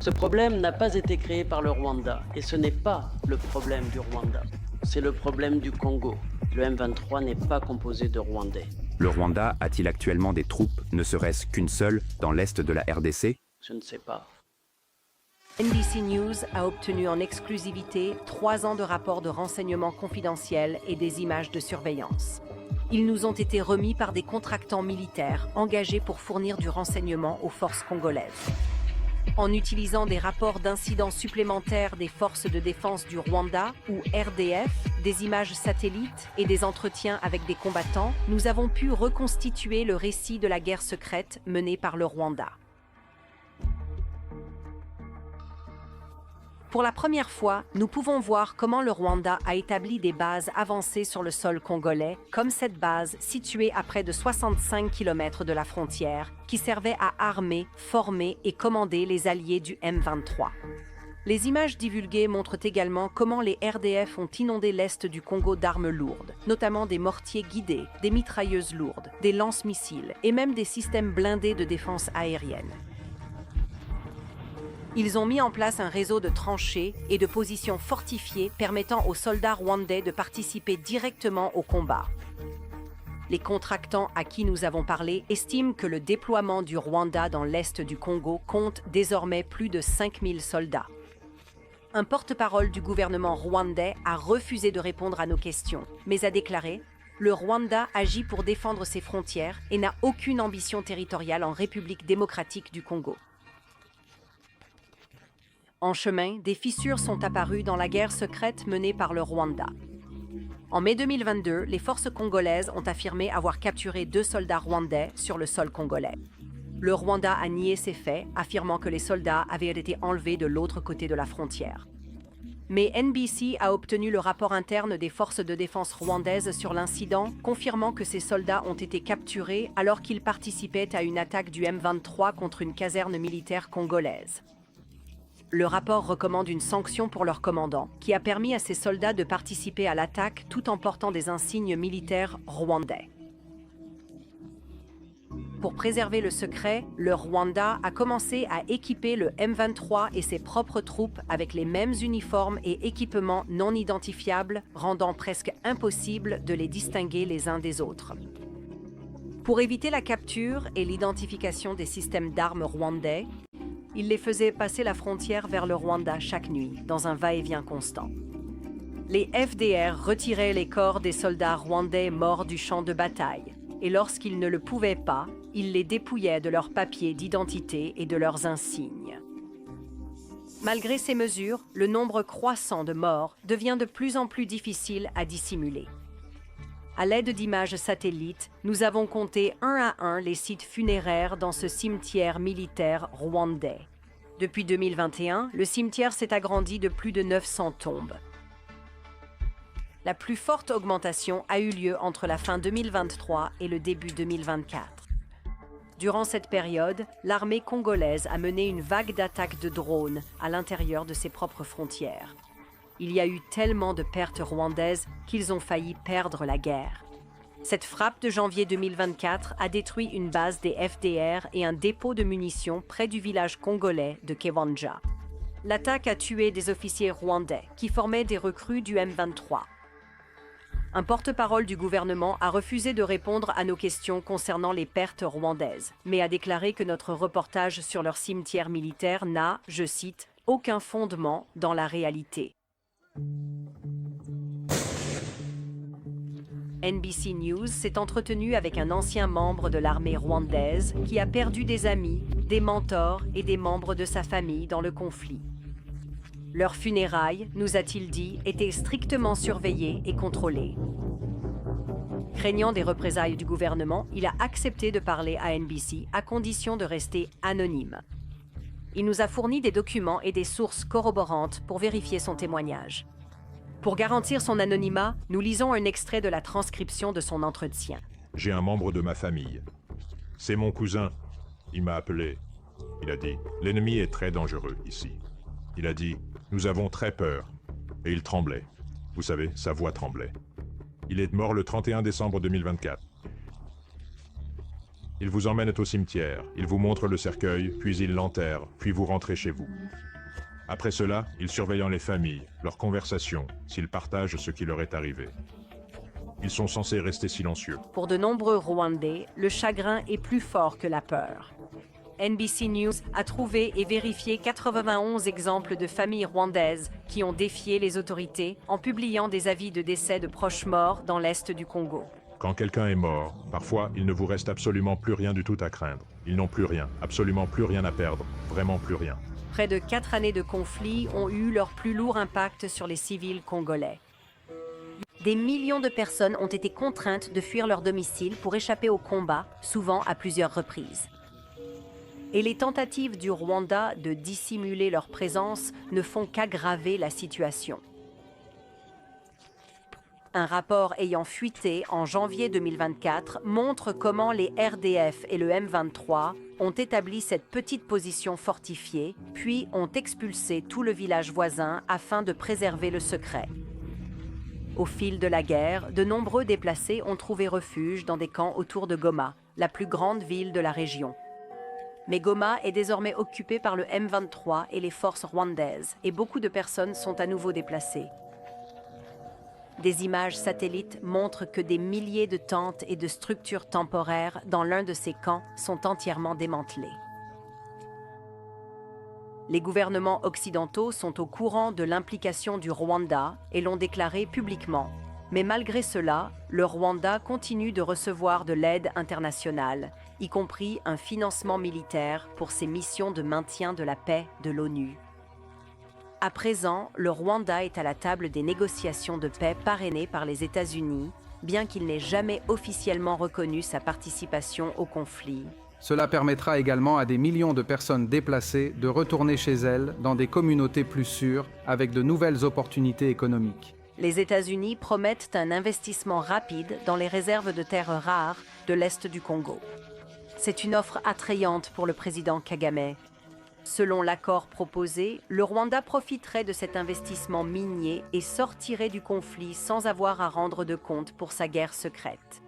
Ce problème n'a pas été créé par le Rwanda, et ce n'est pas le problème du Rwanda. C'est le problème du Congo. Le M23 n'est pas composé de Rwandais. Le Rwanda a-t-il actuellement des troupes, ne serait-ce qu'une seule, dans l'est de la RDC? Je ne sais pas. NBC News a obtenu en exclusivité 3 ans de rapports de renseignement confidentiels et des images de surveillance. Ils nous ont été remis par des contractants militaires engagés pour fournir du renseignement aux forces congolaises. En utilisant des rapports d'incidents supplémentaires des forces de défense du Rwanda, ou RDF, des images satellites et des entretiens avec des combattants, nous avons pu reconstituer le récit de la guerre secrète menée par le Rwanda. Pour la première fois, nous pouvons voir comment le Rwanda a établi des bases avancées sur le sol congolais, comme cette base située à près de 65 km de la frontière, qui servait à armer, former et commander les alliés du M23. Les images divulguées montrent également comment les RDF ont inondé l'est du Congo d'armes lourdes, notamment des mortiers guidés, des mitrailleuses lourdes, des lance-missiles et même des systèmes blindés de défense aérienne. Ils ont mis en place un réseau de tranchées et de positions fortifiées permettant aux soldats rwandais de participer directement au combat. Les contractants à qui nous avons parlé estiment que le déploiement du Rwanda dans l'est du Congo compte désormais plus de 5000 soldats. Un porte-parole du gouvernement rwandais a refusé de répondre à nos questions, mais a déclaré « Le Rwanda agit pour défendre ses frontières et n'a aucune ambition territoriale en République démocratique du Congo ». En chemin, des fissures sont apparues dans la guerre secrète menée par le Rwanda. En mai 2022, les forces congolaises ont affirmé avoir capturé 2 soldats rwandais sur le sol congolais. Le Rwanda a nié ces faits, affirmant que les soldats avaient été enlevés de l'autre côté de la frontière. Mais NBC a obtenu le rapport interne des forces de défense rwandaises sur l'incident, confirmant que ces soldats ont été capturés alors qu'ils participaient à une attaque du M23 contre une caserne militaire congolaise. Le rapport recommande une sanction pour leur commandant, qui a permis à ces soldats de participer à l'attaque tout en portant des insignes militaires rwandais. Pour préserver le secret, le Rwanda a commencé à équiper le M23 et ses propres troupes avec les mêmes uniformes et équipements non identifiables, rendant presque impossible de les distinguer les uns des autres. Pour éviter la capture et l'identification des systèmes d'armes rwandais, il les faisait passer la frontière vers le Rwanda chaque nuit, dans un va-et-vient constant. Les FDR retiraient les corps des soldats rwandais morts du champ de bataille, et lorsqu'ils ne le pouvaient pas, ils les dépouillaient de leurs papiers d'identité et de leurs insignes. Malgré ces mesures, le nombre croissant de morts devient de plus en plus difficile à dissimuler. À l'aide d'images satellites, nous avons compté un à un les sites funéraires dans ce cimetière militaire rwandais. Depuis 2021, le cimetière s'est agrandi de plus de 900 tombes. La plus forte augmentation a eu lieu entre la fin 2023 et le début 2024. Durant cette période, l'armée congolaise a mené une vague d'attaques de drones à l'intérieur de ses propres frontières. Il y a eu tellement de pertes rwandaises qu'ils ont failli perdre la guerre. Cette frappe de janvier 2024 a détruit une base des FDR et un dépôt de munitions près du village congolais de Kiwanja. L'attaque a tué des officiers rwandais qui formaient des recrues du M23. Un porte-parole du gouvernement a refusé de répondre à nos questions concernant les pertes rwandaises, mais a déclaré que notre reportage sur leur cimetière militaire n'a, je cite, « aucun fondement dans la réalité ». NBC News s'est entretenu avec un ancien membre de l'armée rwandaise qui a perdu des amis, des mentors et des membres de sa famille dans le conflit. Leurs funérailles, nous a-t-il dit, étaient strictement surveillées et contrôlées. Craignant des représailles du gouvernement, il a accepté de parler à NBC à condition de rester anonyme. Il nous a fourni des documents et des sources corroborantes pour vérifier son témoignage. Pour garantir son anonymat, nous lisons un extrait de la transcription de son entretien. J'ai un membre de ma famille. C'est mon cousin. Il m'a appelé. Il a dit, l'ennemi est très dangereux ici. Il a dit, nous avons très peur. Et il tremblait. Vous savez, sa voix tremblait. Il est mort le 31 décembre 2024. Ils vous emmènent au cimetière, ils vous montrent le cercueil, puis ils l'enterrent, puis vous rentrez chez vous. Après cela, ils surveillent les familles, leurs conversations, s'ils partagent ce qui leur est arrivé. Ils sont censés rester silencieux. Pour de nombreux Rwandais, le chagrin est plus fort que la peur. NBC News a trouvé et vérifié 91 exemples de familles rwandaises qui ont défié les autorités en publiant des avis de décès de proches morts dans l'est du Congo. Quand quelqu'un est mort, parfois il ne vous reste absolument plus rien du tout à craindre. Ils n'ont plus rien, absolument plus rien à perdre, vraiment plus rien. Près de 4 années de conflit ont eu leur plus lourd impact sur les civils congolais. Des millions de personnes ont été contraintes de fuir leur domicile pour échapper au combat, souvent à plusieurs reprises. Et les tentatives du Rwanda de dissimuler leur présence ne font qu'aggraver la situation. Un rapport ayant fuité en janvier 2024 montre comment les RDF et le M23 ont établi cette petite position fortifiée, puis ont expulsé tout le village voisin afin de préserver le secret. Au fil de la guerre, de nombreux déplacés ont trouvé refuge dans des camps autour de Goma, la plus grande ville de la région. Mais Goma est désormais occupée par le M23 et les forces rwandaises, et beaucoup de personnes sont à nouveau déplacées. Des images satellites montrent que des milliers de tentes et de structures temporaires dans l'un de ces camps sont entièrement démantelées. Les gouvernements occidentaux sont au courant de l'implication du Rwanda et l'ont déclaré publiquement. Mais malgré cela, le Rwanda continue de recevoir de l'aide internationale, y compris un financement militaire pour ses missions de maintien de la paix de l'ONU. À présent, le Rwanda est à la table des négociations de paix parrainées par les États-Unis, bien qu'il n'ait jamais officiellement reconnu sa participation au conflit. Cela permettra également à des millions de personnes déplacées de retourner chez elles dans des communautés plus sûres avec de nouvelles opportunités économiques. Les États-Unis promettent un investissement rapide dans les réserves de terres rares de l'Est du Congo. C'est une offre attrayante pour le président Kagame. Selon l'accord proposé, le Rwanda profiterait de cet investissement minier et sortirait du conflit sans avoir à rendre de compte pour sa guerre secrète.